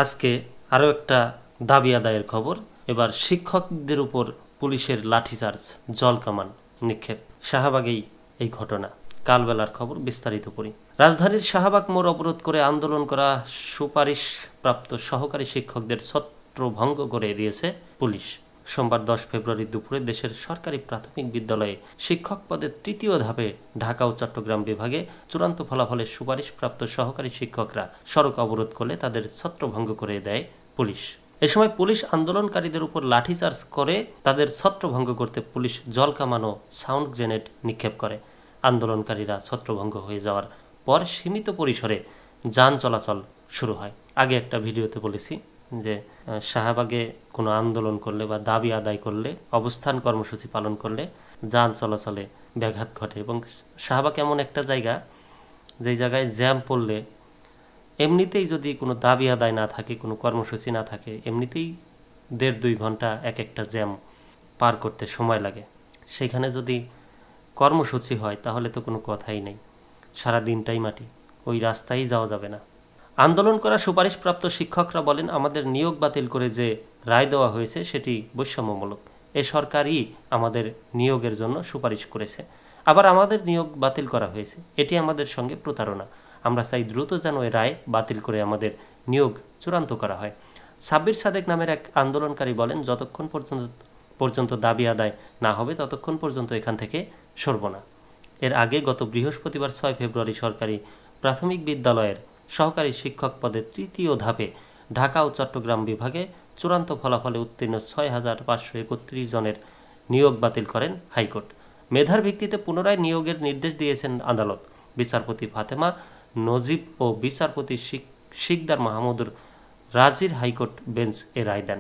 আজকে আরও একটা দাবি আদায়ের খবর। এবার শিক্ষকদের উপর পুলিশের লাঠিচার্জ, জলকামান নিক্ষেপ। শাহবাগেই এই ঘটনা। কালবেলার খবর, বিস্তারিত পড়ি। রাজধানীর শাহবাগ মোড় অবরোধ করে আন্দোলন করা সুপারিশপ্রাপ্ত সহকারী শিক্ষকদের ছত্রভঙ্গ করে দিয়েছে পুলিশ। সোমবার 10 ফেব্রুয়ারি দুপুরে দেশের সরকারি প্রাথমিক বিদ্যালয়ে শিক্ষক পদের তৃতীয় ধাপে ঢাকা ও চট্টগ্রাম বিভাগে চূড়ান্ত ফলাফলে সুপারিশপ্রাপ্ত সহকারী শিক্ষকরা সড়ক অবরোধ করলে তাদের ছত্রভঙ্গ করে দেয় পুলিশ। এ সময় পুলিশ আন্দোলনকারীদের উপর লাঠিচার্জ করে তাদের ছত্রভঙ্গ করতে পুলিশ জলকামান ও সাউন্ড গ্রেনেড নিক্ষেপ করে। আন্দোলনকারীরা ছত্রভঙ্গ হয়ে যাওয়ার পর সীমিত পরিসরে যান চলাচল শুরু হয়। আগে একটা ভিডিওতে বলেছি যে শাহবাগে কোনো আন্দোলন করলে বা দাবি আদায় করলে, অবস্থান কর্মসূচি পালন করলে যান চলাচলে ব্যাঘাত ঘটে। এবং শাহবাগ এমন একটা জায়গা, যেই জায়গায় জ্যাম পড়লে এমনিতেই যদি কোনো দাবি আদায় না থাকে, কোনো কর্মসূচি না থাকে, এমনিতেই 1.5-2 ঘন্টা এক একটা জ্যাম পার করতে সময় লাগে। সেখানে যদি কর্মসূচি হয় তাহলে তো কোনো কথাই নেই, সারা দিনটাই মাটি, ওই রাস্তায় যাওয়া যাবে না। আন্দোলন করা সুপারিশপ্রাপ্ত শিক্ষকরা বলেন, আমাদের নিয়োগ বাতিল করে যে রায় দেওয়া হয়েছে সেটি বৈষম্যমূলক। এ সরকারই আমাদের নিয়োগের জন্য সুপারিশ করেছে, আবার আমাদের নিয়োগ বাতিল করা হয়েছে, এটি আমাদের সঙ্গে প্রতারণা। আমরা চাই দ্রুত যেন এ রায় বাতিল করে আমাদের নিয়োগ চূড়ান্ত করা হয়। সাব্বির সাদেক নামের এক আন্দোলনকারী বলেন, যতক্ষণ পর্যন্ত দাবি আদায় না হবে ততক্ষণ পর্যন্ত এখান থেকে সরব না। এর আগে গত বৃহস্পতিবার 6 ফেব্রুয়ারি সরকারি প্রাথমিক বিদ্যালয়ের সহকারী শিক্ষক পদে তৃতীয় ধাপে ঢাকা ও চট্টগ্রাম বিভাগে চূড়ান্ত ফলাফলে উত্তীর্ণ 6,531 জনের নিয়োগ বাতিল করেন হাইকোর্ট। মেধার ভিত্তিতে পুনরায় নিয়োগের নির্দেশ দিয়েছেন আদালত। বিচারপতি ফাতেমা নজিব ও বিচারপতি শিকদার মাহমুদুর রাজির হাইকোর্ট বেঞ্চ এ রায় দেন।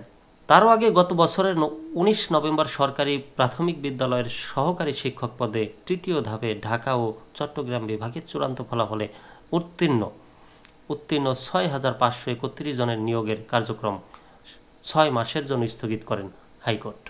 তারও আগে গত বছরের 19 নভেম্বর সরকারি প্রাথমিক বিদ্যালয়ের সহকারী শিক্ষক পদে তৃতীয় ধাপে ঢাকা ও চট্টগ্রাম বিভাগে চূড়ান্ত ফলাফলে উত্তীর্ণ 6,531 জনের নিয়োগের কার্যক্রম 6 মাসের জন্য স্থগিত করেন হাইকোর্ট।